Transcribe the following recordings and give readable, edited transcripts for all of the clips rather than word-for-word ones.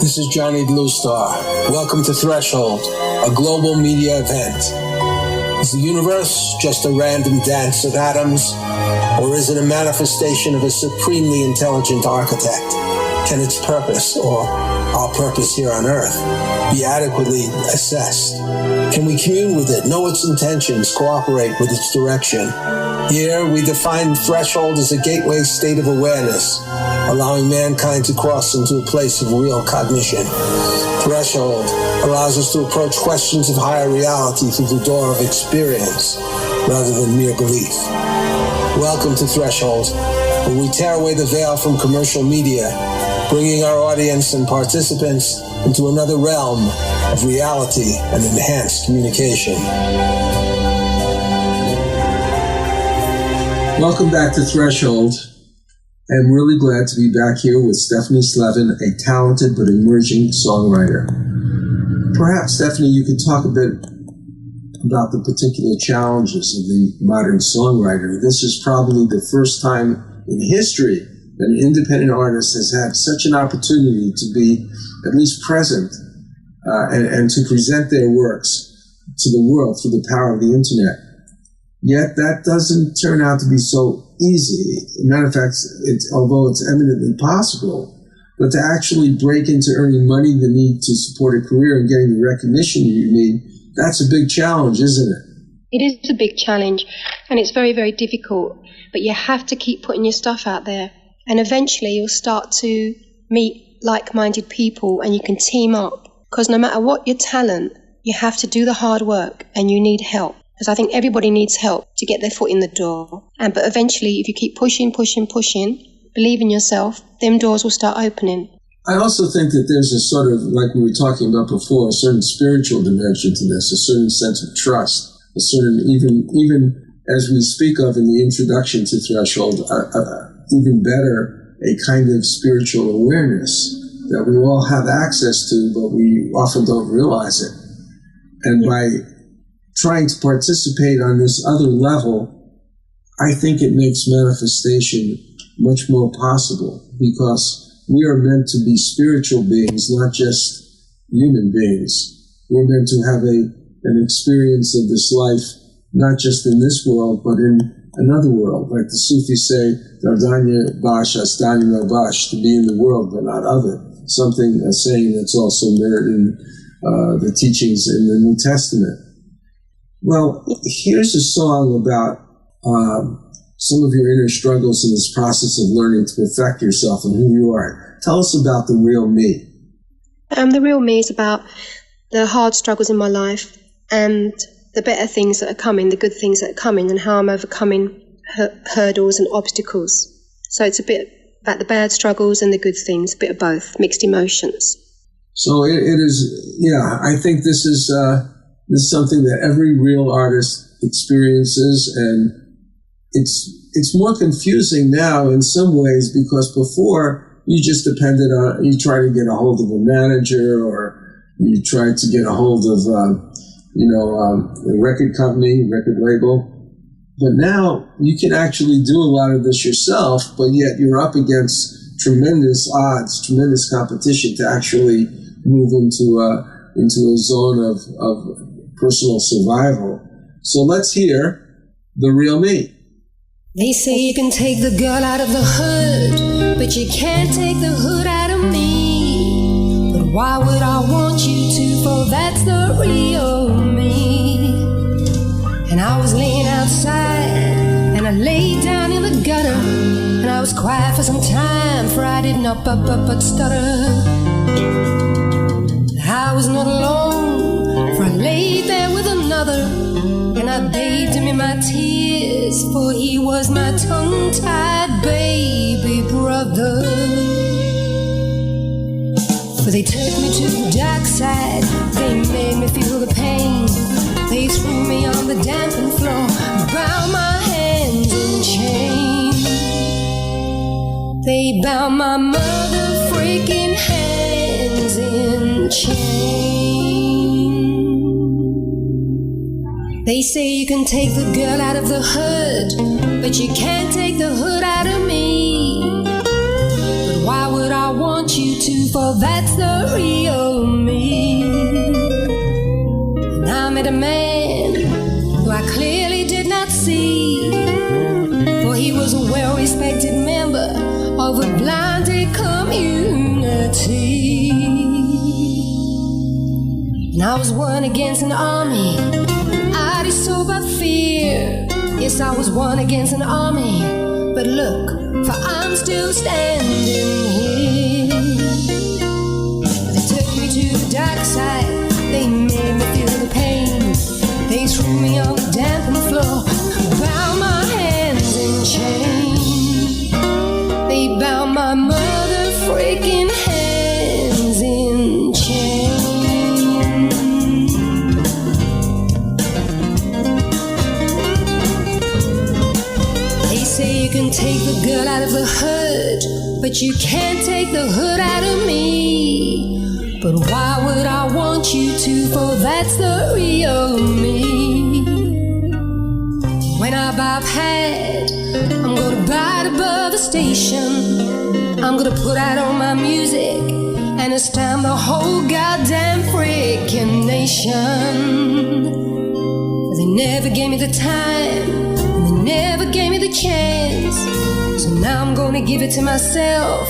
This is Johnny Bluestar. Welcome to Threshold, a global media event. Is the universe just a random dance of atoms, or is it a manifestation of a supremely intelligent architect? Can its purpose, or our purpose here on Earth, be adequately assessed? Can we commune with it, know its intentions, cooperate with its direction? Here, we define threshold as a gateway state of awareness, allowing mankind to cross into a place of real cognition. Threshold allows us to approach questions of higher reality through the door of experience, rather than mere belief. Welcome to Threshold, where we tear away the veil from commercial media, bringing our audience and participants into another realm of reality and enhanced communication. Welcome back to Threshold. I'm really glad to be back here with Stephanie Slevin, a talented but emerging songwriter. Perhaps, Stephanie, you could talk a bit about the particular challenges of the modern songwriter. This is probably the first time in history that an independent artist has had such an opportunity to be at least present and to present their works to the world through the power of the internet. Yet that doesn't turn out to be so easy. As a matter of fact, although it's eminently possible, but to actually break into earning money, the need to support a career and getting the recognition you need, that's a big challenge, isn't it? It is a big challenge, and it's very, very difficult. But you have to keep putting your stuff out there. And eventually you'll start to meet like-minded people and you can team up. Because no matter what your talent, you have to do the hard work and you need help. Because I think everybody needs help to get their foot in the door. But eventually, if you keep pushing, believe in yourself, them doors will start opening. I also think that there's a sort of, like we were talking about before, a certain spiritual dimension to this, a certain sense of trust, a certain, even as we speak of in the introduction to Threshold, even better, a kind of spiritual awareness that we all have access to, but we often don't realize it. And by trying to participate on this other level, I think it makes manifestation much more possible, because we are meant to be spiritual beings, not just human beings. We're meant to have an experience of this life, not just in this world, but in another world. Like the Sufis say, Dardanya Bash, Astani Bash, to be in the world, but not of it. Something, a saying that's also mirrored in the teachings in the New Testament. Well, here's a song about some of your inner struggles in this process of learning to perfect yourself and who you are. Tell us about The Real Me. The Real Me is about the hard struggles in my life and the better things that are coming, the good things that are coming, and how I'm overcoming hurdles and obstacles. So it's a bit about the bad struggles and the good things, a bit of both, mixed emotions. So it is, yeah, I think this is something that every real artist experiences, and it's more confusing now in some ways, because before you just depended on, you try to get a hold of a manager, or you try to get a hold of a record company, record label. But now you can actually do a lot of this yourself, but yet you're up against tremendous odds, tremendous competition to actually move into a zone of personal survival. So let's hear The Real Me. They say you can take the girl out of the hood, but you can't take the hood out of me. But why would I want you to? For that's the real me. And I was laying outside, and I laid down in the gutter, and I was quiet for some time, for I did not but stutter. I was not alone, for I laid there with another, and I bathed him in my tears, for he was my tongue-tied baby brother. For they took me to the dark side, they made me feel the pain. They threw me on the dampened floor, bound my hands in chains. They bound my mother freaking hands in chains. They say you can take the girl out of the hood, but you can't take the hood out of me. But why would I want want you to, for that's the real me. And I met a man who I clearly did not see, for he was a well-respected member of a blinded community. And I was one against an army, I did so by fear. Yes, I was one against an army, but look, for I'm still standing here. They took me to the dark side, they made me feel the pain. They threw me on the dampened floor, bound my hands in chains. They bound my mother freaking hands in chains. They say you can take the girl out of the hood, but you can't take the hood out of me. But why would I want you to, for that's the real me. When I buy a pad, I'm gonna buy it above the station. I'm gonna put out all my music and astound the whole goddamn freaking nation. They never gave me the time, and they never gave me the chance. So now I'm gonna give it to myself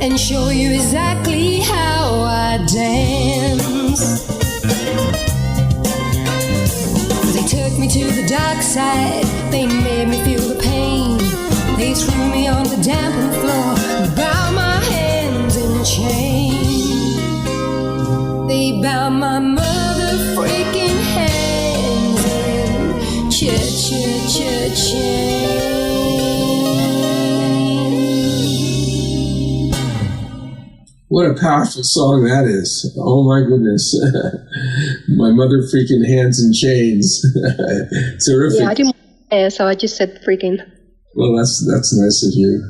and show you exactly how I dance. They took me to the dark side, they made me feel the pain. They threw me on the dampened floor, bound my hands in chains. They bound my mother freaking hands in chains. What a powerful song that is. Oh my goodness. My mother freaking hands in chains. Terrific. Yeah, I didn't want to say, so I just said freaking. Well, that's nice of you.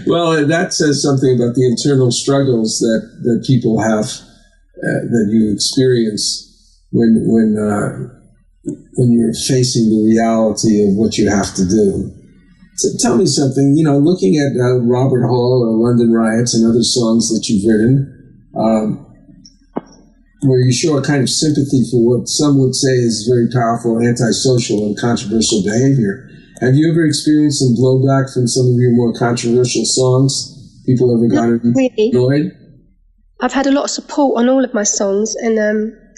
Well, that says something about the internal struggles that people have, that you experience when you're facing the reality of what you have to do. So tell me something, looking at Robert Hall or London Riots and other songs that you've written, where you show a kind of sympathy for what some would say is very powerful, antisocial, and controversial behavior. Have you ever experienced some blowback from some of your more controversial songs? People ever gotten annoyed? I've had a lot of support on all of my songs, and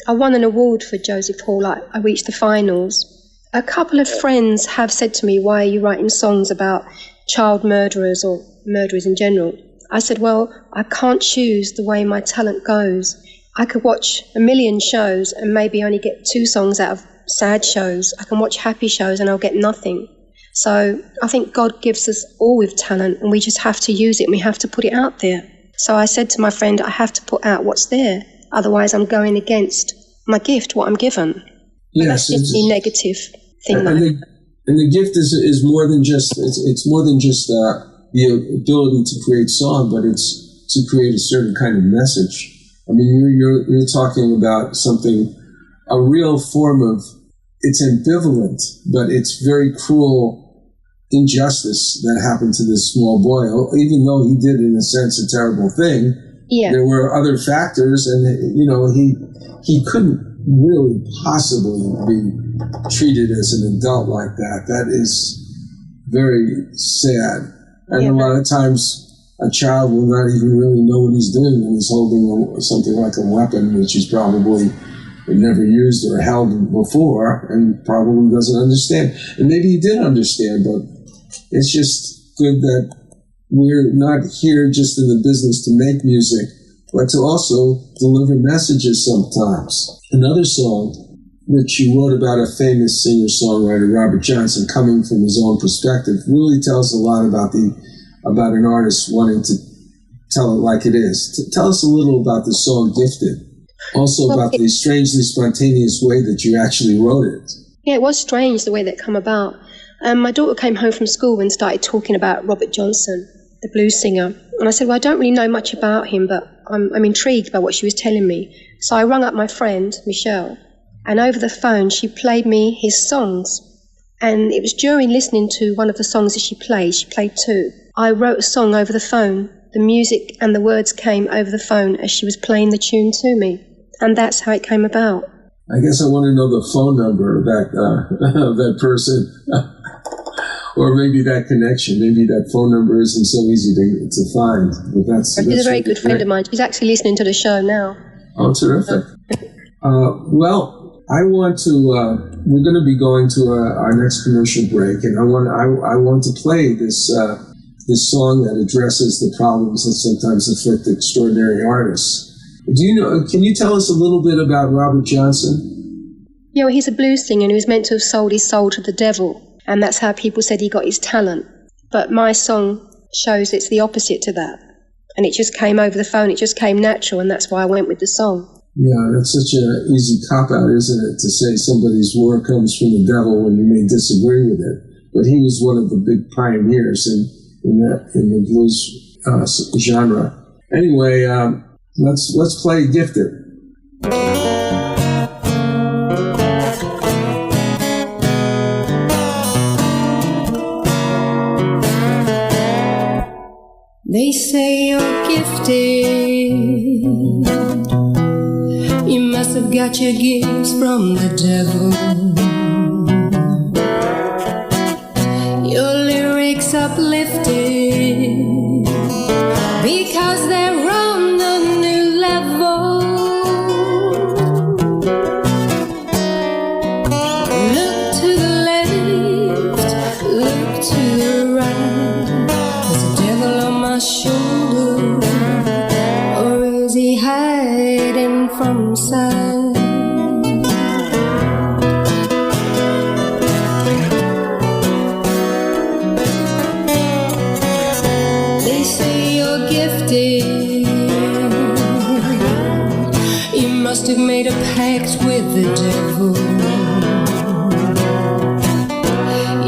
I won an award for Joseph Hall. I reached the finals. A couple of friends have said to me, why are you writing songs about child murderers or murderers in general? I said, well, I can't choose the way my talent goes. I could watch a million shows and maybe only get 2 songs out of sad shows. I can watch happy shows and I'll get nothing. So I think God gives us all with talent, and we just have to use it and we have to put it out there. So I said to my friend, I have to put out what's there. Otherwise I'm going against my gift, what I'm given. Yes, that's the negative thing. And the gift is more than just it's more than just the ability to create song, but it's to create a certain kind of message. I mean, you're talking about something, a real form of, it's ambivalent, but it's very cruel injustice that happened to this small boy. Even though he did, in a sense, a terrible thing, there were other factors, and he couldn't really possibly be treated as an adult like that. That is very sad. And a lot of times a child will not even really know what he's doing when he's holding something like a weapon, which he's probably never used or held before, and probably doesn't understand. And maybe he did understand, but it's just good that we're not here just in the business to make music, but to also deliver messages sometimes. Another song which you wrote about a famous singer-songwriter, Robert Johnson, coming from his own perspective, really tells a lot about an artist wanting to tell it like it is. Tell us a little about the song Gifted. Also about the strangely spontaneous way that you actually wrote it. Yeah, it was strange the way that come about. My daughter came home from school and started talking about Robert Johnson, the blues singer. And I said, well, I don't really know much about him, but I'm intrigued by what she was telling me. So I rang up my friend, Michelle, and over the phone she played me his songs. And it was during listening to one of the songs that she played 2. I wrote a song over the phone The music and the words came over the phone as she was playing the tune to me. And that's how it came about. I guess I want to know the phone number of that person. Or maybe that connection. Maybe that phone number isn't so easy to find. But she's a very good friend of mine. She's actually listening to the show now. Oh, terrific. Well, I want to, we're going to be going to our next commercial break, and I want to play this song that addresses the problems that sometimes afflict extraordinary artists. Can you tell us a little bit about Robert Johnson? Yeah, well, he's a blues singer who was meant to have sold his soul to the devil, and that's how people said he got his talent. But my song shows it's the opposite to that. And it just came over the phone, it just came natural, and that's why I went with the song. Yeah, that's such an easy cop-out, isn't it, to say somebody's work comes from the devil when you may disagree with it. But he was one of the big pioneers in the blues genre. Anyway, let's play Gifted. They say you're gifted. You must have got your gifts from the devil. Your lyrics uplifted because they're on a new level. Look to the left, look to the right. There's a devil on my shoulder, or is he hiding from sight? They say you're gifted. You must have made a pact with the devil.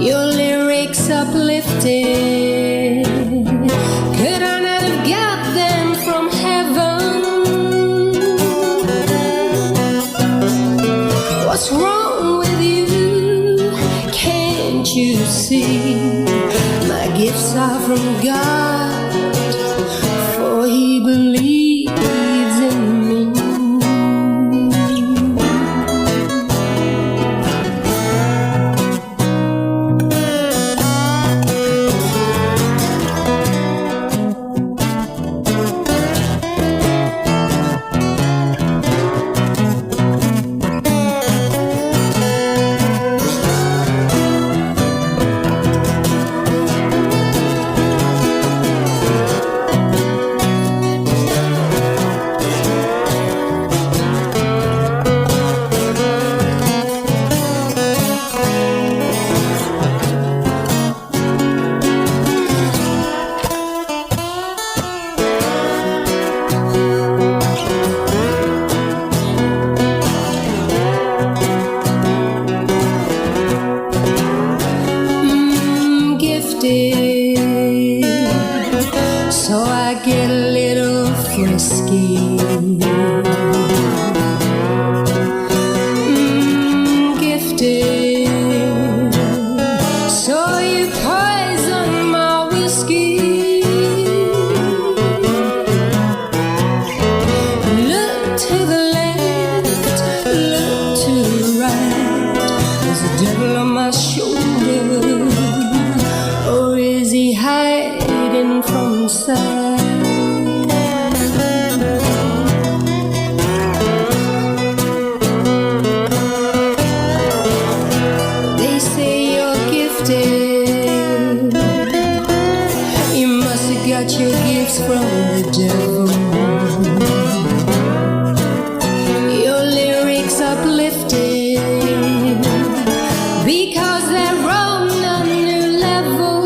Your lyrics uplifted. Could I not have got them from heaven? What's wrong with you? Can't you see? My gifts are from God, for He believes in me. So I get a little frisky. Gifted. So you poison my whiskey. Look to the left, look to the right. There's a devil on my shoulder, or is he hiding from sight? They say you're gifted. You must have got your gifts from the devil. Your lyrics uplifted because they're on a new level.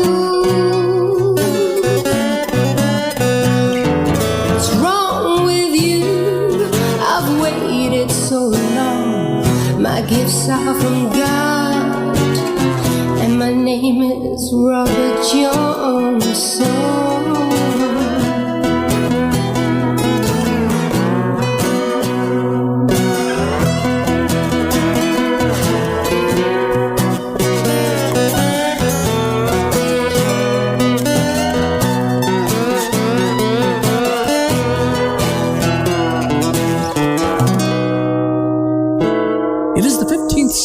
What's wrong with you? I've waited so long. My gifts are from God, and my name is Robert Johnson.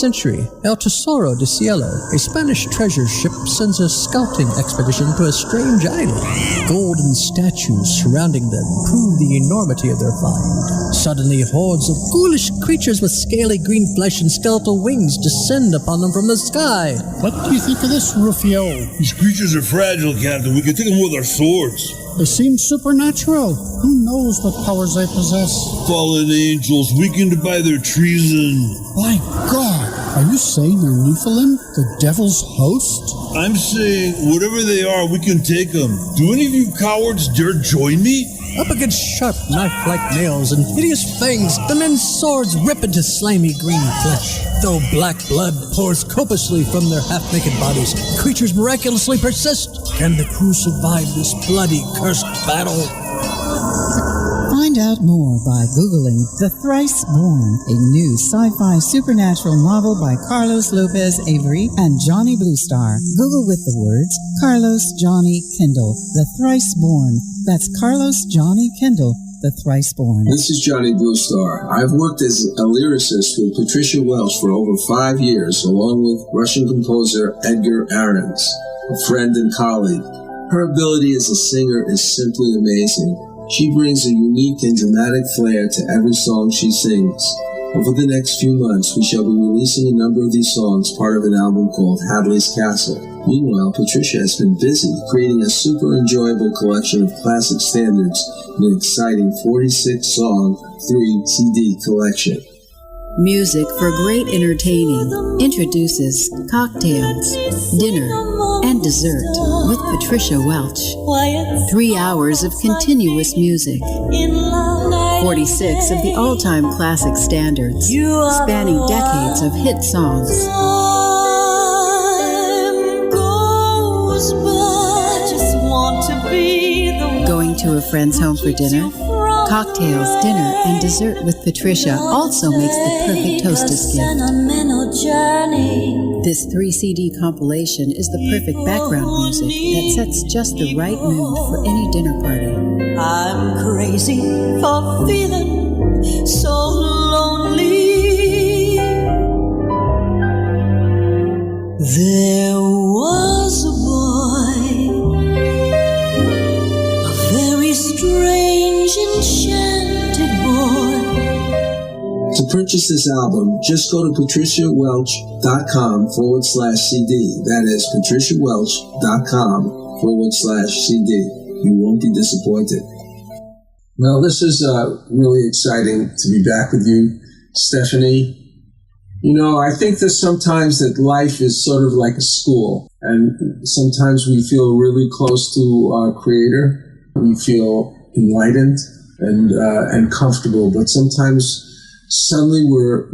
century, El Tesoro de Cielo, a Spanish treasure ship, sends a scouting expedition to a strange island. Golden statues surrounding them prove the enormity of their find. Suddenly, hordes of ghoulish creatures with scaly green flesh and skeletal wings descend upon them from the sky. What do you think of this, Rufio? These creatures are fragile, Captain. We can take them with our swords. They seem supernatural. Who knows what powers they possess? Fallen angels, weakened by their treason. My God! Are you saying they're Nephilim, the devil's host? I'm saying, whatever they are, we can take them. Do any of you cowards dare join me? Up against sharp knife-like nails and hideous fangs, the men's swords rip into slimy green flesh. Though black blood pours copiously from their half-naked bodies, creatures miraculously persist. Can the crew survive this bloody, cursed battle? Find out more by Googling The Thrice Born, a new sci-fi supernatural novel by Carlos Lopez Avery and Johnny Bluestar. Google with the words Carlos Johnny Kendall, The Thrice Born. That's Carlos Johnny Kendall, The Thrice Born. This is Johnny Bluestar. I've worked as a lyricist with Patricia Welch for over 5 years, along with Russian composer Edgar Ahrens, a friend and colleague. Her ability as a singer is simply amazing. She brings a unique and dramatic flair to every song she sings. Over the next few months, we shall be releasing a number of these songs, part of an album called Hadley's Castle. Meanwhile, Patricia has been busy creating a super enjoyable collection of classic standards in an exciting 46-song, 3-CD collection. Music for great entertaining introduces Cocktails, Dinner, and Dessert with Patricia Welch. 3 hours of continuous music. 46 of the all-time classic standards, spanning decades of hit songs. Going to a friend's home for dinner? Cocktails, Dinner, and Dessert with Patricia also makes the perfect hostess gift. This 3-CD compilation is the perfect background music that sets just the right mood for any dinner party. I'm crazy for feeling so lonely. There was a boy, a very strange, enchanted boy. To purchase this album, just go to patriciawelch.com/CD. That is patriciawelch.com/CD. You won't be disappointed. Well, this is really exciting to be back with you, Stephanie. You know, I think that sometimes that life is sort of like a school, and sometimes we feel really close to our Creator. We feel enlightened and comfortable, but sometimes suddenly we're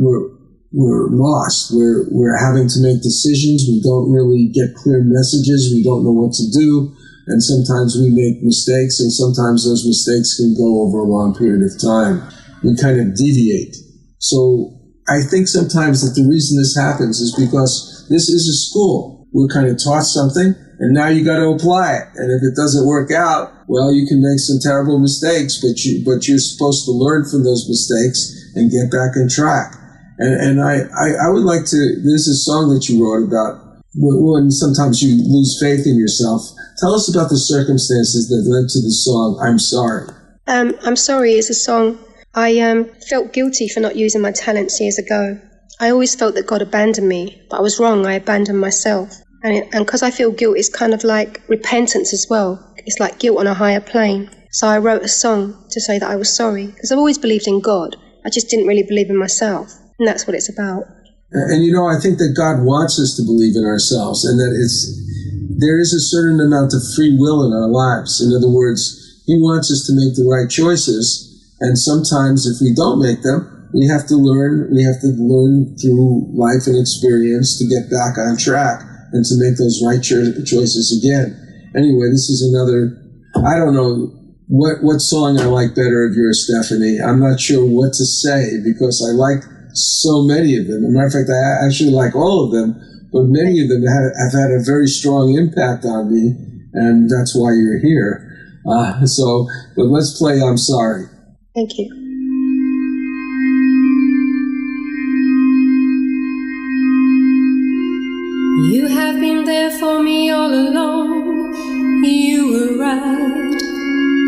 lost. We're having to make decisions. We don't really get clear messages. We don't know what to do. And sometimes we make mistakes, and sometimes those mistakes can go over a long period of time. We kind of deviate. So I think sometimes that the reason this happens is because this is a school. We're kind of taught something, and now you got to apply it. And if it doesn't work out, well, you can make some terrible mistakes, but you're supposed to learn from those mistakes and get back on track. And I would like to, there's a song that you wrote about when sometimes you lose faith in yourself. Tell us about the circumstances that led to the song, I'm Sorry. I'm Sorry is a song. I felt guilty for not using my talents years ago. I always felt that God abandoned me, but I was wrong. I abandoned myself. And because I feel guilt, it's kind of like repentance as well. It's like guilt on a higher plane. So I wrote a song to say that I was sorry, because I've always believed in God. I just didn't really believe in myself. And that's what it's about. And you know, I think that God wants us to believe in ourselves, and that there is a certain amount of free will in our lives. In other words, He wants us to make the right choices. And sometimes if we don't make them, we have to learn through life and experience to get back on track and to make those right choices again. Anyway, this is another, I don't know what song I like better of yours, Stephanie. I'm not sure what to say because I like so many of them. As a matter of fact, I actually like all of them, but many of them have had a very strong impact on me, and that's why you're here. But let's play I'm Sorry. Thank you. You have been there for me all along. You were right,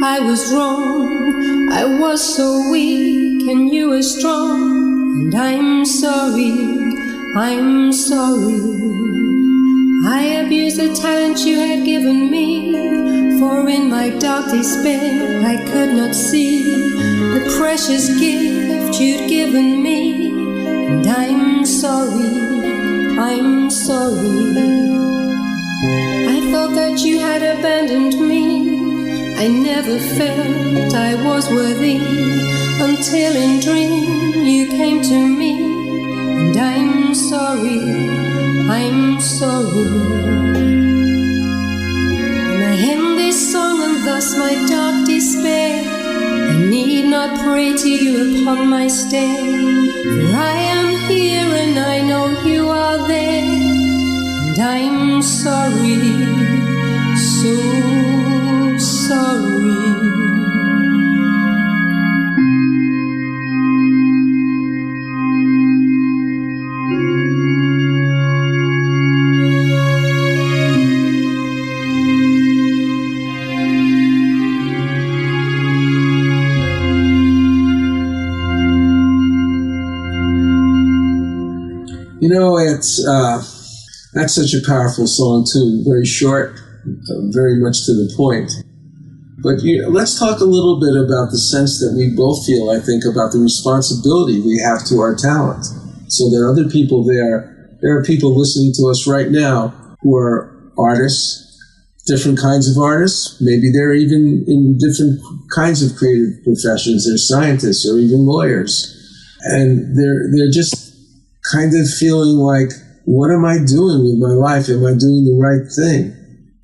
I was wrong. I was so weak and you were strong. And I'm sorry, I'm sorry. I abused the talent you had given me, for in my dark despair I could not see the precious gift you'd given me. And I'm sorry, I'm sorry. I thought that you had abandoned me. I never felt I was worthy, until in dream you came to me. And I'm sorry, I'm sorry. And I end this song and thus my dark despair. I need not pray to you upon my stair, for I am here and I know you are there. And I'm sorry, so sorry. You know, that's such a powerful song too. Very short, very much to the point. But let's talk a little bit about the sense that we both feel, I think, about the responsibility we have to our talent. So there are other people there. There are people listening to us right now who are artists, different kinds of artists. Maybe they're even in different kinds of creative professions. They're scientists or even lawyers. And they're just kind of feeling like, what am I doing with my life? Am I doing the right thing?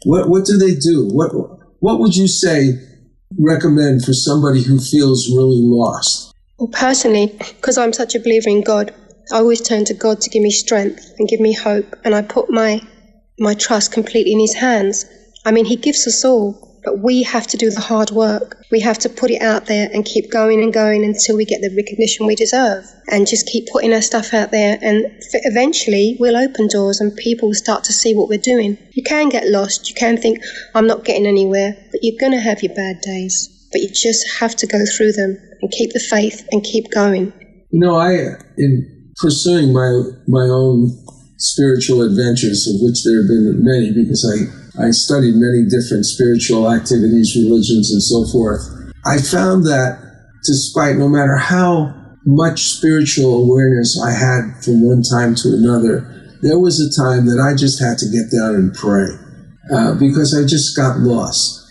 What do they do? What would you recommend for somebody who feels really lost? Well, personally, because I'm such a believer in God, I always turn to God to give me strength and give me hope, and I put my trust completely in His hands. I mean, He gives us all, but we have to do the hard work. We have to put it out there and keep going and going until we get the recognition we deserve, and just keep putting our stuff out there, and eventually we'll open doors and people will start to see what we're doing. You can get lost, you can think, I'm not getting anywhere, but you're going to have your bad days, but you just have to go through them and keep the faith and keep going. You know, in pursuing my own spiritual adventures, of which there have been many, because I studied many different spiritual activities, religions, and so forth. I found that despite, no matter how much spiritual awareness I had from one time to another, there was a time that I just had to get down and pray because I just got lost.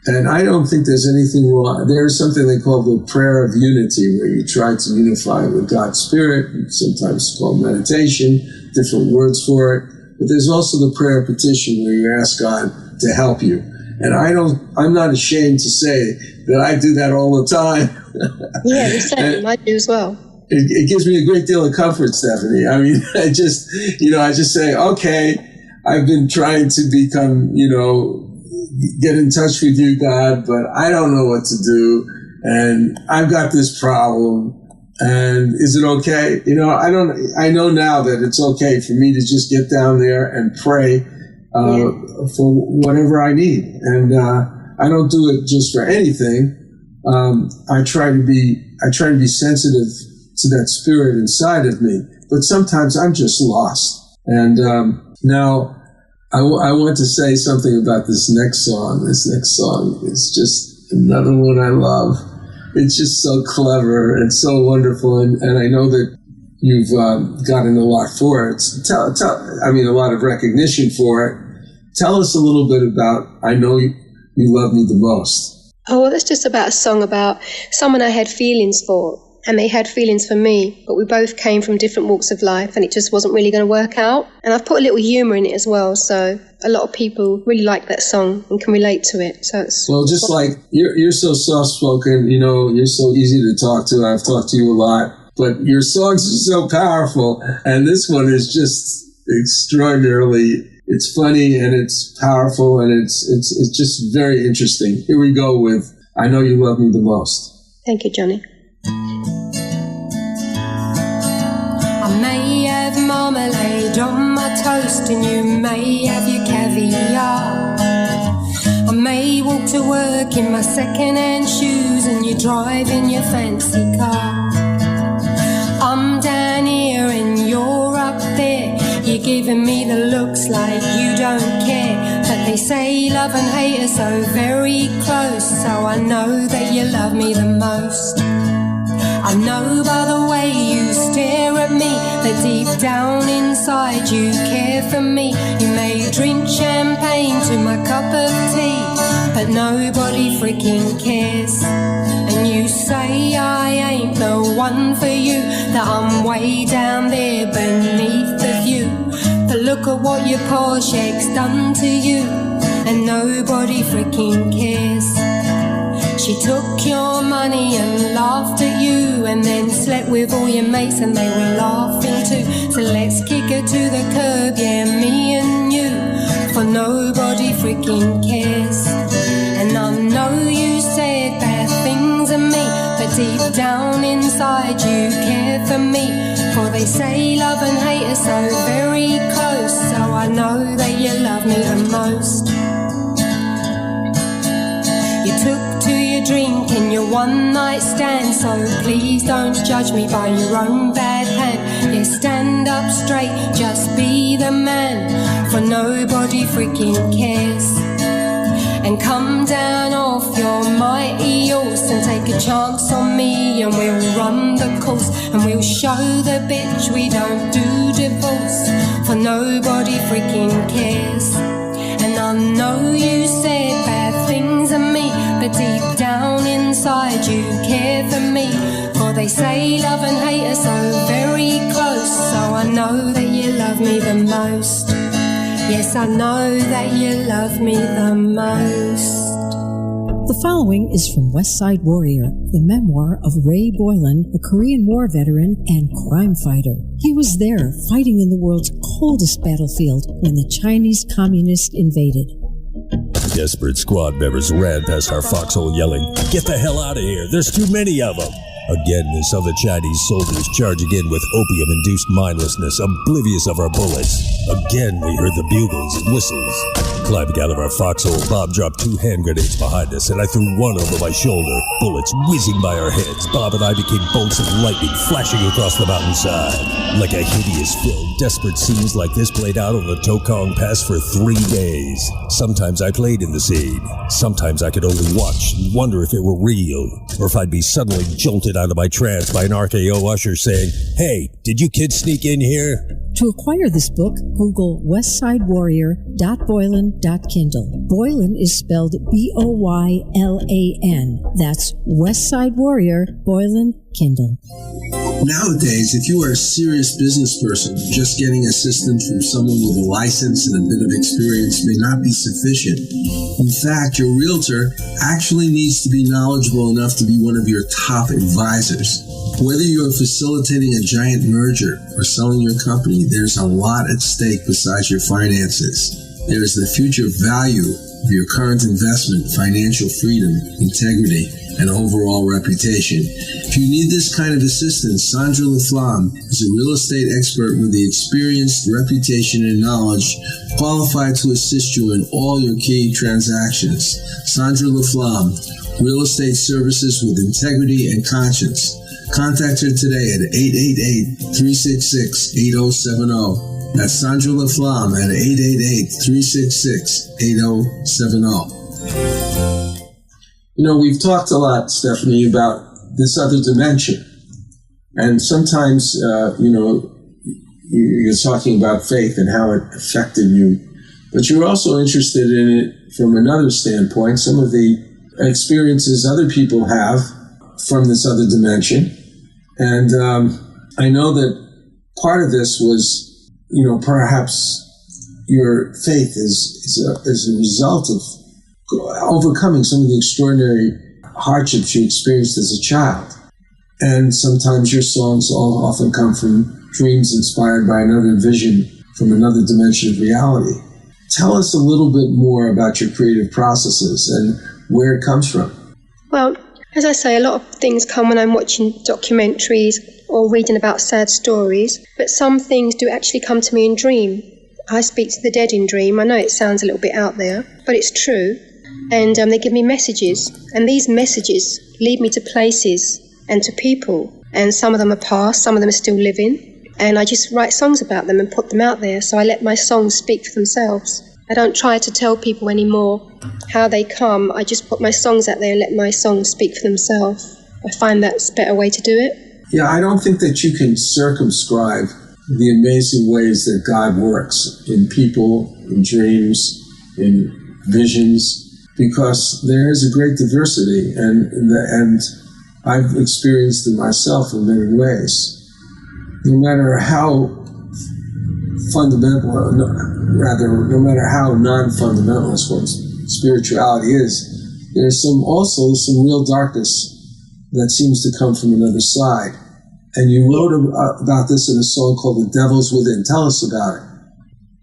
And I don't think there's anything wrong. There's something they call the prayer of unity, where you try to unify with God's Spirit, sometimes called meditation, different words for it. But there's also the prayer of petition, where you ask God to help you. And I'm not ashamed to say that I do that all the time. Yeah, the same. I do as well. It gives me a great deal of comfort, Stephanie. I mean, I just say, okay, I've been trying to become, get in touch with you, God, but I don't know what to do. And I've got this problem. And is it okay? I know now that it's okay for me to just get down there and pray for whatever I need. And I don't do it just for anything. I try to be sensitive to that spirit inside of me. But sometimes I'm just lost. And now I want to say something about this next song. This next song is just another one I love. It's just so clever and so wonderful, and I know that you've gotten a lot for it. A lot of recognition for it. Tell us a little bit about I Know You Love Me the Most. Oh, well, that's just about a song about someone I had feelings for, and they had feelings for me, but we both came from different walks of life, and it just wasn't really going to work out. And I've put a little humour in it as well, so a lot of people really like that song and can relate to it. So it's like you're so soft-spoken, you're so easy to talk to. I've talked to you a lot, but your songs are so powerful, and this one is just extraordinarily. It's funny and it's powerful and it's just very interesting. Here we go with I Know You Love Me the Most. Thank you, Johnny. I may have marmalade on my toast, and you may have your caviar. I may walk to work in my second-hand shoes, and you drive in your fancy car. I'm down here and you're up there. You're giving me the looks like you don't care. But they say love and hate are so very close, so I know that you love me the most. I know by the way you stare at me that deep down inside you care for me. You may drink champagne to my cup of tea, but nobody freaking cares. And you say I ain't the one for you, that I'm way down there beneath the view. But look at what your Porsche ex done to you, and nobody freaking cares. She took your money and laughed at you, and then slept with all your mates and they were laughing too. So let's kick her to the curb, yeah, me and you, for nobody freaking cares. And I know you said bad things of me, but deep down inside you care for me. For they say love and hate are so very close, so I know that you love me the most. You took to your drink and your one-night stand, so please don't judge me by your own bad hand. Yeah, stand up straight, just be the man, for nobody freaking cares. And come down off your mighty horse and take a chance on me, and we'll run the course, and we'll show the bitch we don't do divorce, for nobody freaking cares. And I know you said bad things of me, but deep down inside you care for me. For they say love and hate are so very close, so I know that you love me the most. Yes, I know that you love me the most. The following is from West Side Warrior, the memoir of Ray Boylan, a Korean War veteran and crime fighter. He was there fighting in the world's coldest battlefield when the Chinese communists invaded. Desperate squad members ran past our foxhole yelling, "Get the hell out of here, there's too many of them!" Again, we saw the Chinese soldiers charging in with opium-induced mindlessness, oblivious of our bullets. Again, we heard the bugles and whistles. Climbing out of our foxhole, Bob dropped 2 hand grenades behind us, and I threw one over my shoulder. Bullets whizzing by our heads, Bob and I became bolts of lightning flashing across the mountainside. Like a hideous film, desperate scenes like this played out on the Tokong Pass for 3 days. Sometimes I played in the scene. Sometimes I could only watch and wonder if it were real, or if I'd be suddenly jolted out of my trance by an RKO usher saying, "Hey, did you kids sneak in here?" To acquire this book, Google westsidewarrior.boylan.kindle. Boylan is spelled Boylan. That's Westside Warrior, Boylan, Kindle. Nowadays, if you are a serious business person, just getting assistance from someone with a license and a bit of experience may not be sufficient. In fact, your realtor actually needs to be knowledgeable enough to be one of your top advisors. Whether you are facilitating a giant merger or selling your company, there's a lot at stake besides your finances. There is the future value of your current investment, financial freedom, integrity, and overall reputation. If you need this kind of assistance, Sandra LaFlamme is a real estate expert with the experience, reputation, and knowledge qualified to assist you in all your key transactions. Sandra LaFlamme, real estate services with integrity and conscience. Contact her today at 888-366-8070. That's Sandra LaFlamme at 888-366-8070. You know, we've talked a lot, Stephanie, about this other dimension. And sometimes, you're talking about faith and how it affected you. But you're also interested in it from another standpoint, some of the experiences other people have from this other dimension. And I know that part of this was, perhaps your faith is a result of overcoming some of the extraordinary hardships you experienced as a child. And sometimes your songs often come from dreams inspired by another vision from another dimension of reality. Tell us a little bit more about your creative processes and where it comes from. Well, as I say, a lot of things come when I'm watching documentaries or reading about sad stories, but some things do actually come to me in dream. I speak to the dead in dream. I know it sounds a little bit out there, but it's true. And they give me messages, and these messages lead me to places and to people. And some of them are past, some of them are still living. And I just write songs about them and put them out there, so I let my songs speak for themselves. I don't try to tell people anymore how they come. I just put my songs out there and let my songs speak for themselves. I find that's a better way to do it. Yeah, I don't think that you can circumscribe the amazing ways that God works in people, in dreams, in visions, because there is a great diversity, and I've experienced it myself in many ways. No matter how fundamental, no matter how non-fundamentalist what spirituality is, there's also some real darkness that seems to come from another side. And you wrote about this in a song called The Devil's Within. Tell us about it.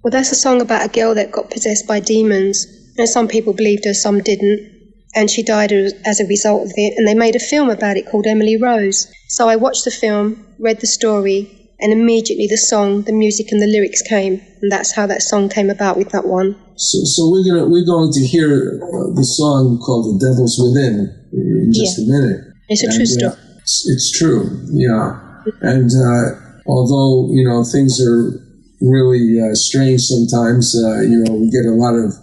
Well, that's a song about a girl that got possessed by demons. And some people believed her, some didn't. And she died as a result of it. And they made a film about it called Emily Rose. So I watched the film, read the story, and immediately the song, the music and the lyrics came. And that's how that song came about with that one. So we're going to hear the song called The Devil's Within in just a minute. It's a true story. It's true, yeah. And although, things are really strange sometimes, we get a lot of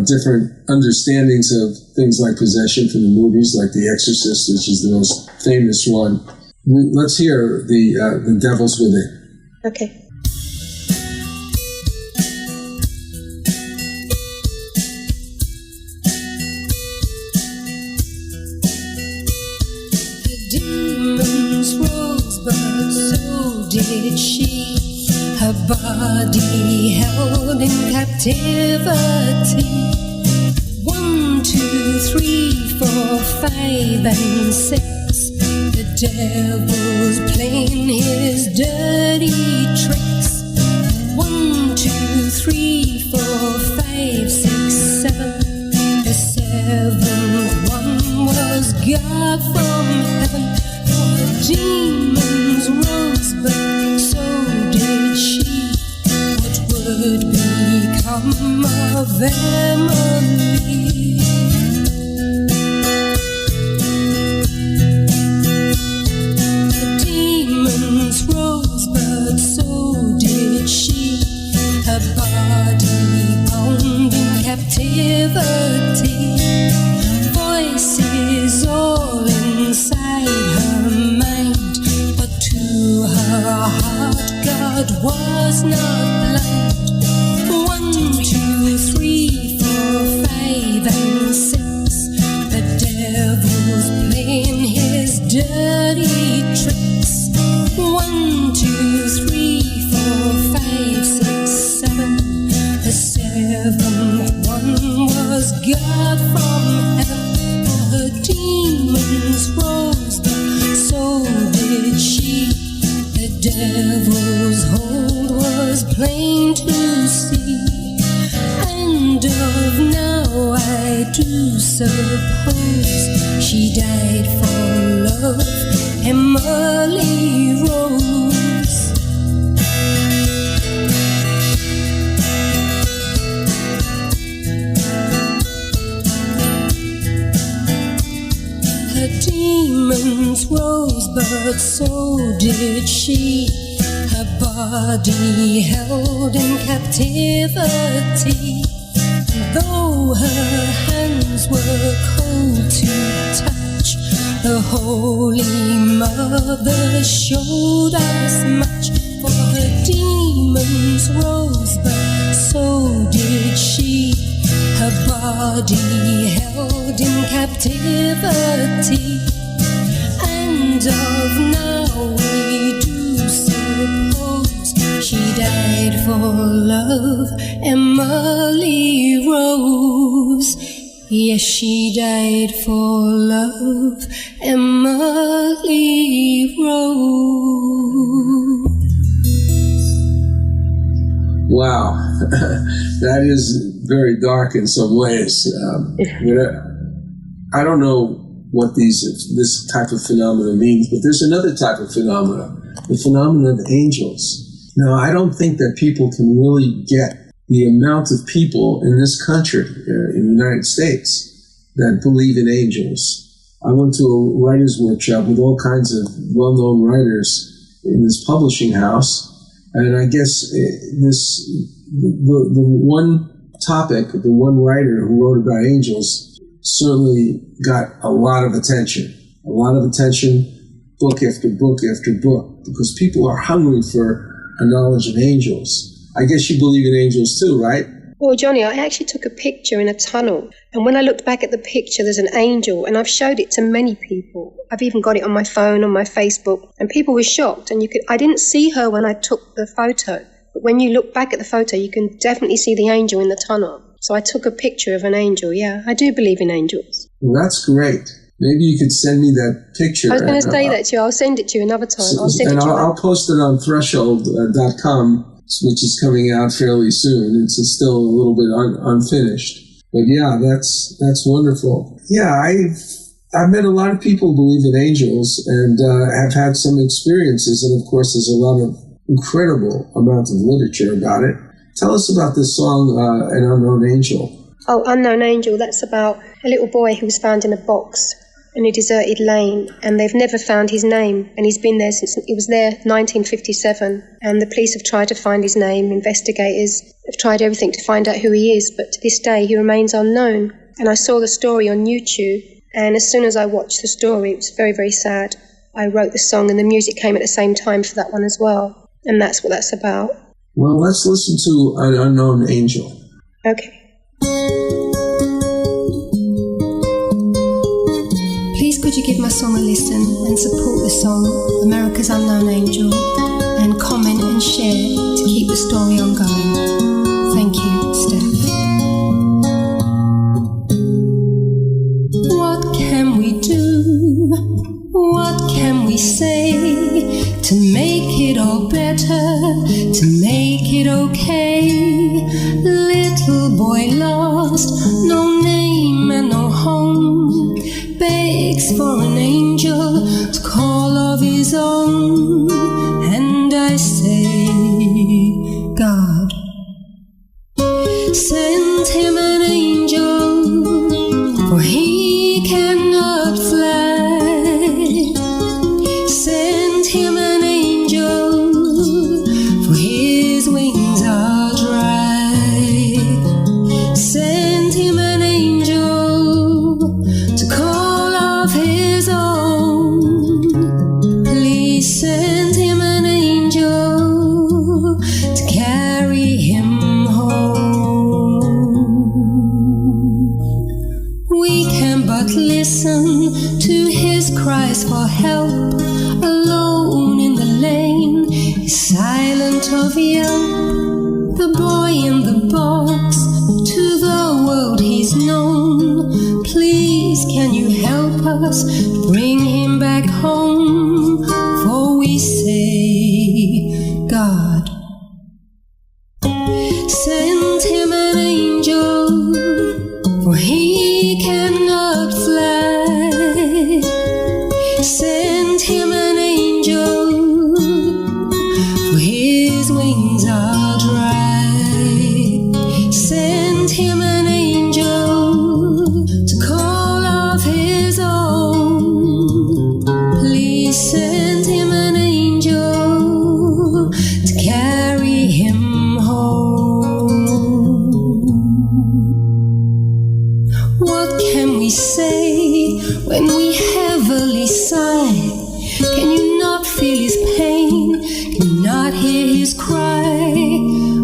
different understandings of things like possession from the movies, like The Exorcist, which is the most famous one. Let's hear The Devil's Within. Okay. Did she, her body held in captivity. 1, 2, 3, 4, 5, and 6. The devil's playing his dirty tricks. 1, 2, 3, 4, 5, 6, 7. The seventh one was God from heaven. For demons rose, but so did she. What would become of Emily? The demons rose, but so did she. Her body bound in captivity. Voices all inside her mind, but to her heart God was not blind. 1, 2, 3, 4, 5, and 6. The devil's playing his dirty tricks. 1, 2, 3, 4, 5, 6, 7. The seventh one was God from heaven. The demons rose, but so did she. The devil's hold was plain to see. And of now I do suppose she died for love, Emily Rose. Demons rose, but so did she. Her body held in captivity. Though her hands were cold to touch, the Holy Mother showed us much. For her demons rose, but so did she. Her body held in captivity. And of now we do suppose she died for love, Emily Rose. Yes, she died for love, Emily Rose. Wow, that is very dark in some ways. I don't know what this type of phenomena means. But there's another type of phenomena, the phenomenon of angels. Now, I don't think that people can really get the amount of people in this country, in the United States, that believe in angels. I went to a writer's workshop with all kinds of well-known writers in this publishing house, and I guess the one topic, the one writer who wrote about angels certainly got a lot of attention, book after book after book, because people are hungry for a knowledge of angels. I guess you believe in angels too, right? Well, Johnny, I actually took a picture in a tunnel, and when I looked back at the picture, there's an angel, and I've showed it to many people. I've even got it on my phone, on my Facebook, and people were shocked. And I didn't see her when I took the photo, but when you look back at the photo, you can definitely see the angel in the tunnel. So I took a picture of an angel. Yeah, I do believe in angels. Well, that's great. Maybe you could send me that picture. I was going to say that to you. I'll send it to you another time. I'll post it on Threshold.com. which is coming out fairly soon. It's still a little bit unfinished. But yeah, that's wonderful. Yeah, I've met a lot of people who believe in angels and have had some experiences, and of course there's a lot of incredible amount of literature about it. Tell us about this song, An Unknown Angel. Oh, Unknown Angel, that's about a little boy who was found in a box in a deserted lane, and they've never found his name, and he's been there since he was there 1957, and the police have tried to find his name. Investigators have tried everything to find out who he is, but to this day he remains unknown. And I saw the story on YouTube, and as soon as I watched the story, it was very, very sad. I wrote the song, and the music came at the same time for that one as well, and that's what that's about. Well, let's listen to An Unknown Angel. Okay. Please could you give my song a listen and support the song America's Unknown Angel, and comment and share to keep the story ongoing. Thank you, Steph. What can we do? What can we say to make it all better, to make it okay? Little boy lost, no name and no home, begs for an angel to call of his own. And I say, God, send him an angel, for he cannot fly. Send him an angel, for his wings are dry. Send him an angel to call of his own. Please send him an angel to carry him home. We can but listen to his cries for help. Alone in the lane, he's silent of yelp. The boy in the box, to the world he's known. Please can you help us bring him back home? For we say, God, send him an angel, for he cannot fly. Send him an angel, for his wings are dry. Send him an angel to call of his own. Please send him an angel to carry him home. What can we say when we heavily sigh? Can you not feel his pain? Can you not hear his cry?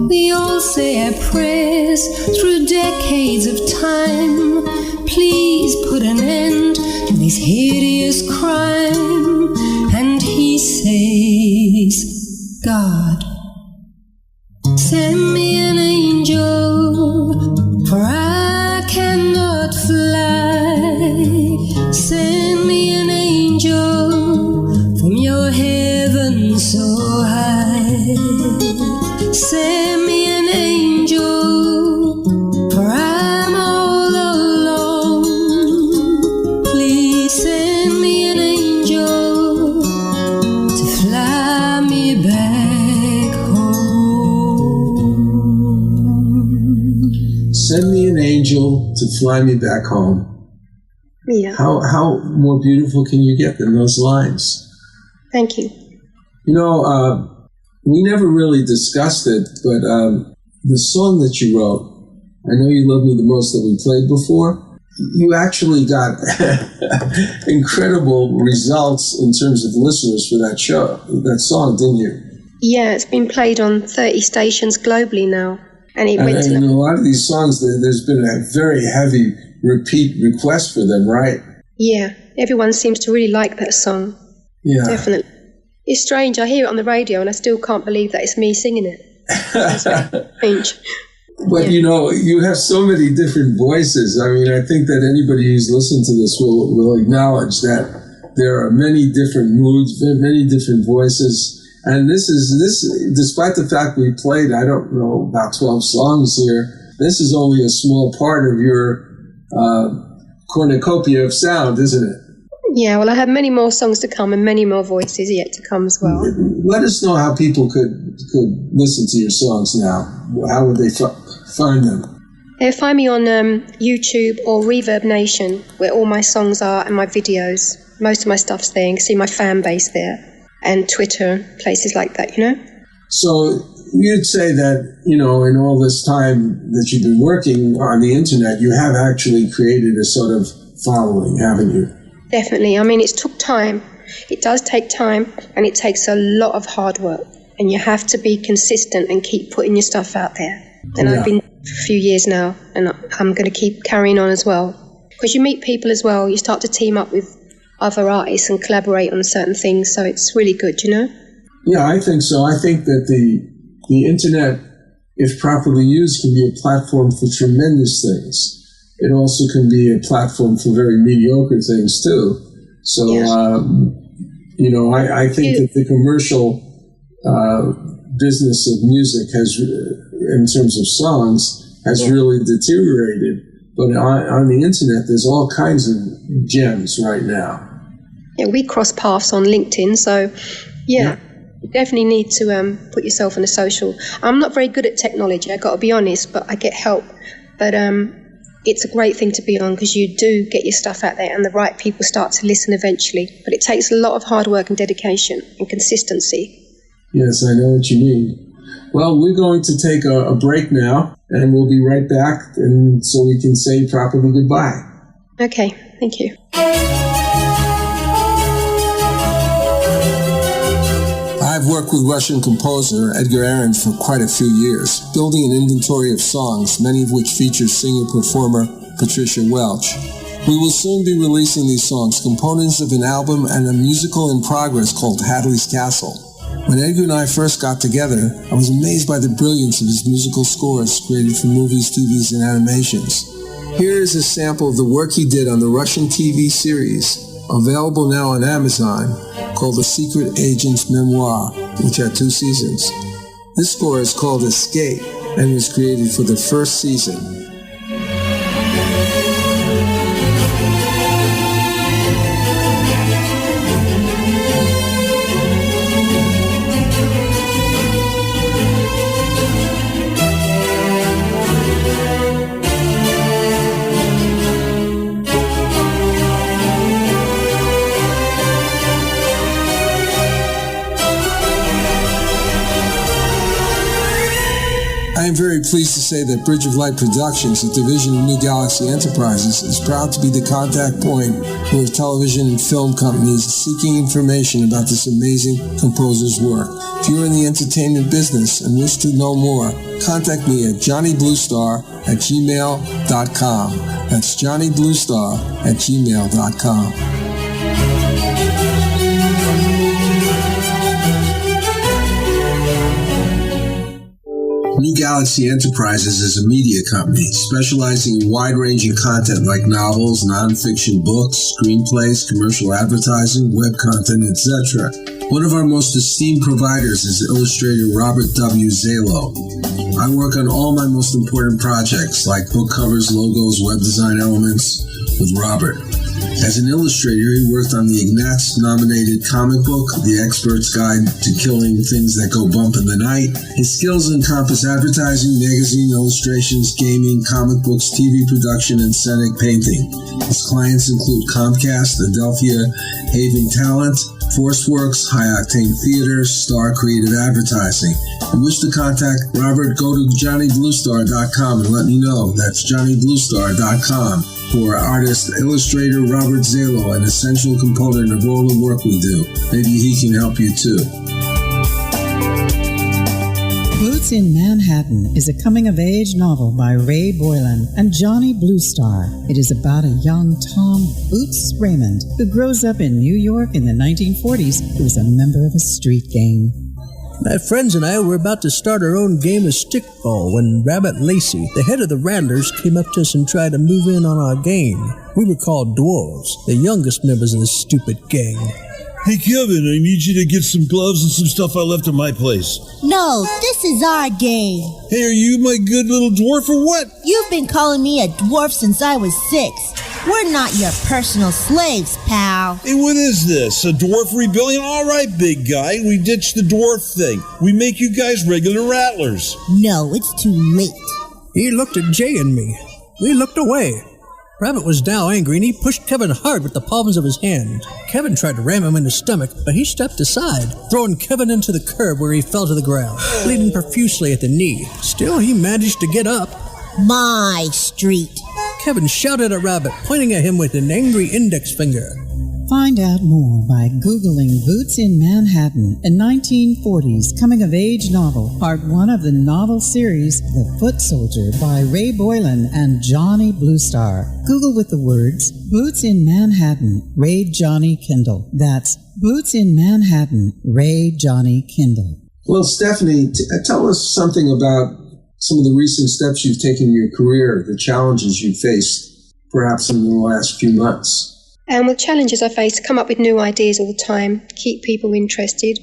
We all say our prayers through decades of time. Please put an end to this hideous crime. And he says, God, send me an angel, for I cannot fly. Send me an angel from your heaven so high. Send me an angel, for I'm all alone. Please to Fly Me Back Home. Yeah. How more beautiful can you get than those lines? Thank you. You know, we never really discussed it, but the song that you wrote, I Know You Love Me the Most, that we played before, you actually got incredible results in terms of listeners for that song, didn't you? Yeah, it's been played on 30 stations globally now. And a lot of these songs, there's been a very heavy repeat request for them, right? Yeah, everyone seems to really like that song. Yeah. Definitely. It's strange, I hear it on the radio and I still can't believe that it's me singing it. It's strange. But, you know, you have so many different voices. I mean, I think that anybody who's listened to this will acknowledge that there are many different moods, many different voices. And this, despite the fact we played, I don't know, about 12 songs here, this is only a small part of your cornucopia of sound, isn't it? Yeah, well, I have many more songs to come and many more voices yet to come as well. Let us know how people could listen to your songs now. How would they find them? They'll find me on YouTube or Reverb Nation, where all my songs are and my videos. Most of my stuff's there. You can see my fan base there. And Twitter, places like that, you know? So you'd say that, you know, in all this time that you've been working on the internet, you have actually created a sort of following, haven't you? Definitely. I mean, it's took time. It does take time, and it takes a lot of hard work. And you have to be consistent and keep putting your stuff out there. And I've been for a few years now, and I'm going to keep carrying on as well. Because you meet people as well. You start to team up with other artists and collaborate on certain things. So it's really good, you know? Yeah, I think so. I think that the internet, if properly used, can be a platform for tremendous things. It also can be a platform for very mediocre things, too. So, you know, I think that the commercial business of music has, in terms of songs, has really deteriorated. But on the internet, there's all kinds of gems right now. Yeah, we cross paths on LinkedIn, so you definitely need to put yourself in a social. I'm not very good at technology, I got to be honest, but I get help. But it's a great thing to be on because you do get your stuff out there and the right people start to listen eventually. But it takes a lot of hard work and dedication and consistency. Yes, I know what you mean. Well, we're going to take a break now, and we'll be right back, and so we can say properly goodbye. Okay, thank you. I've worked with Russian composer Edgar Ahrens for quite a few years, building an inventory of songs, many of which feature singer-performer Patricia Welch. We will soon be releasing these songs, components of an album and a musical in progress called Hadley's Castle. When Edgar and I first got together, I was amazed by the brilliance of his musical scores created for movies, TVs, and animations. Here is a sample of the work he did on the Russian TV series, available now on Amazon, called The Secret Agent's Memoir, which had 2 seasons. This score is called Escape and was created for the first season. I am very pleased to say that Bridge of Light Productions, a division of New Galaxy Enterprises, is proud to be the contact point for television and film companies seeking information about this amazing composer's work. If you're in the entertainment business and wish to know more, contact me at johnnybluestar@gmail.com. That's johnnybluestar@gmail.com. New Galaxy Enterprises is a media company specializing in wide-ranging content like novels, non-fiction books, screenplays, commercial advertising, web content, etc. One of our most esteemed providers is illustrator Robert W. Zalo. I work on all my most important projects like book covers, logos, web design elements with Robert. As an illustrator, he worked on the Ignatz-nominated comic book, The Expert's Guide to Killing Things That Go Bump in the Night. His skills encompass advertising, magazine illustrations, gaming, comic books, TV production, and scenic painting. His clients include Comcast, Adelphia, Haven Talent, ForceWorks, High Octane Theater, Star Creative Advertising. If you wish to contact Robert, go to JohnnyBlueStar.com and let me know. That's JohnnyBlueStar.com. For artist, illustrator Robert Zalo, an essential component of all the work we do. Maybe he can help you too. Boots in Manhattan is a coming-of-age novel by Ray Boylan and Johnny Bluestar. It is about a young Tom Boots Raymond who grows up in New York in the 1940s who is a member of a street gang. My friends and I were about to start our own game of stickball when Rabbit Lacey, the head of the Rattlers, came up to us and tried to move in on our game. We were called Dwarves, the youngest members of the stupid gang. Hey, Kevin, I need you to get some gloves and some stuff I left at my place. No, this is our game. Hey, are you my good little dwarf or what? You've been calling me a dwarf since I was 6. We're not your personal slaves, pal. Hey, what is this? A dwarf rebellion? All right, big guy, we ditched the dwarf thing. We make you guys regular rattlers. No, it's too late. He looked at Jay and me. We looked away. Rabbit was now angry, and he pushed Kevin hard with the palms of his hand. Kevin tried to ram him in the stomach, but he stepped aside, throwing Kevin into the curb where he fell to the ground, bleeding profusely at the knee. Still, he managed to get up. My street. Kevin shouted at Rabbit, pointing at him with an angry index finger. Find out more by Googling Boots in Manhattan, a 1940s coming-of-age novel, part 1 of the novel series The Foot Soldier by Ray Boylan and Johnny Bluestar. Google with the words, Boots in Manhattan, Ray Johnny Kindle. That's Boots in Manhattan, Ray Johnny Kindle. Well, Stephanie, tell us something about some of the recent steps you've taken in your career, the challenges you've faced, perhaps in the last few months. Well, challenges I face to come up with new ideas all the time, keep people interested.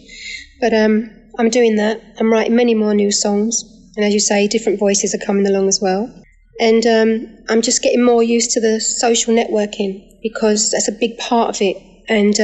But I'm doing that. I'm writing many more new songs. And as you say, different voices are coming along as well. And I'm just getting more used to the social networking because that's a big part of it. And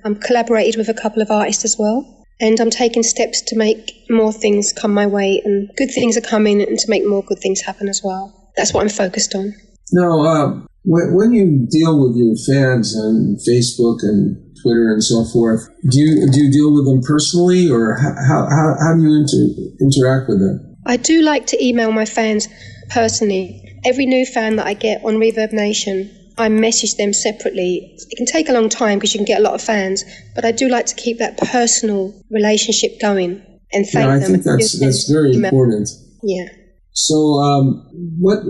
I'm collaborated with a couple of artists as well. And I'm taking steps to make more things come my way. And good things are coming and to make more good things happen as well. That's what I'm focused on. Now, when you deal with your fans on Facebook and Twitter and so forth, do you deal with them personally, or how do you interact with them? I do like to email my fans personally. Every new fan that I get on Reverb Nation, I message them separately. It can take a long time because you can get a lot of fans, but I do like to keep that personal relationship going and thank them. I think that's very important. Yeah. So what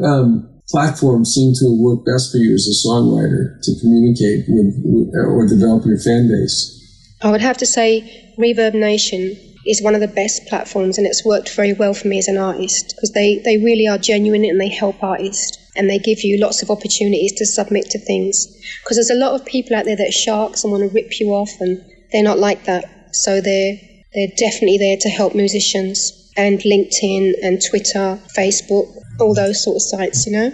platforms seem to have worked best for you as a songwriter to communicate with or develop your fan base? I would have to say Reverb Nation is one of the best platforms, and it's worked very well for me as an artist because they really are genuine and they help artists and they give you lots of opportunities to submit to things, because there's a lot of people out there that are sharks and want to rip you off, and they're not like that. So they're definitely there to help musicians. And LinkedIn and Twitter, Facebook, all those sort of sites, you know?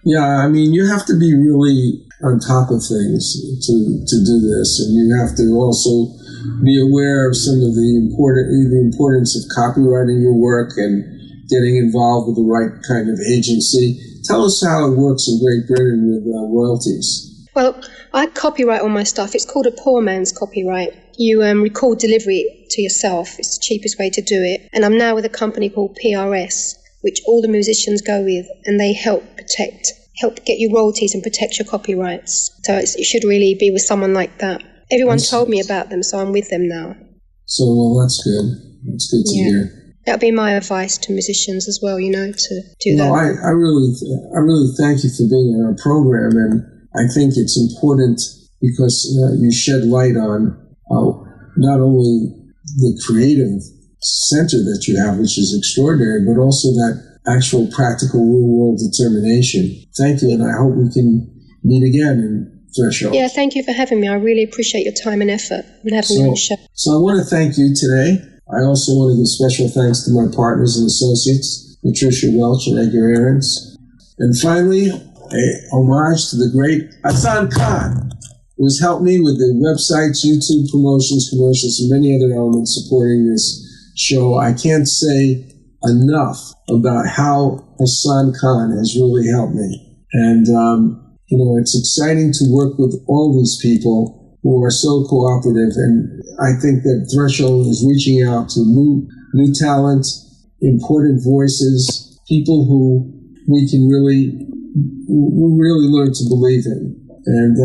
Yeah, I mean, you have to be really on top of things to do this, and you have to also be aware of some of the importance of copyrighting your work and getting involved with the right kind of agency. Tell us how it works in Great Britain with royalties. Well, I copyright all my stuff. It's called a poor man's copyright. You record delivery to yourself. It's the cheapest way to do it. And I'm now with a company called PRS, which all the musicians go with, and they help get you royalties and protect your copyrights. So it should really be with someone like that. Everyone's told me about them, so I'm with them now. So, well, that's good. That's good to hear. That would be my advice to musicians as well, you know, to do that. No, I really thank you for being on our program, and I think it's important because you shed light on not only the creative center that you have, which is extraordinary, but also that actual practical real-world determination. Thank you, and I hope we can meet again in Threshold. Yeah, thank you for having me. I really appreciate your time and effort in having me on the show. So I want to thank you today. I also want to give special thanks to my partners and associates, Patricia Welch and Edgar Ahrens. And finally, a homage to the great Hassan Khan, who has helped me with the websites, YouTube promotions, commercials, and many other elements supporting this show. I can't say enough about how Hassan Khan has really helped me. And, it's exciting to work with all these people who are so cooperative. And I think that Threshold is reaching out to new talent, important voices, people who we can really learn to believe in. And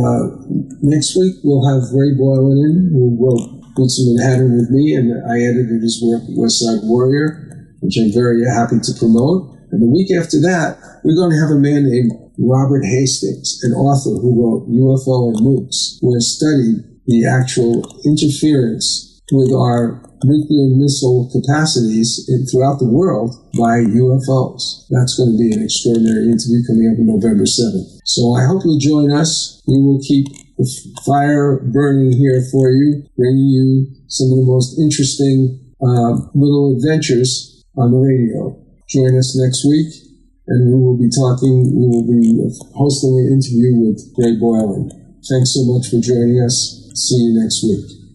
next week we'll have Ray Boylan in, who wrote Boots of Manhattan with me, and I edited his work, West Side Warrior, which I'm very happy to promote. And the week after that, we're going to have a man named Robert Hastings, an author who wrote UFO and Nukes, who has studied the actual interference with our nuclear missile capacities throughout the world by UFOs. That's going to be an extraordinary interview coming up on November 7th. So I hope you'll join us. We will keep the fire burning here for you, bringing you some of the most interesting little adventures on the radio. Join us next week, and we will be hosting an interview with Ray Boylan. Thanks so much for joining us. See you next week.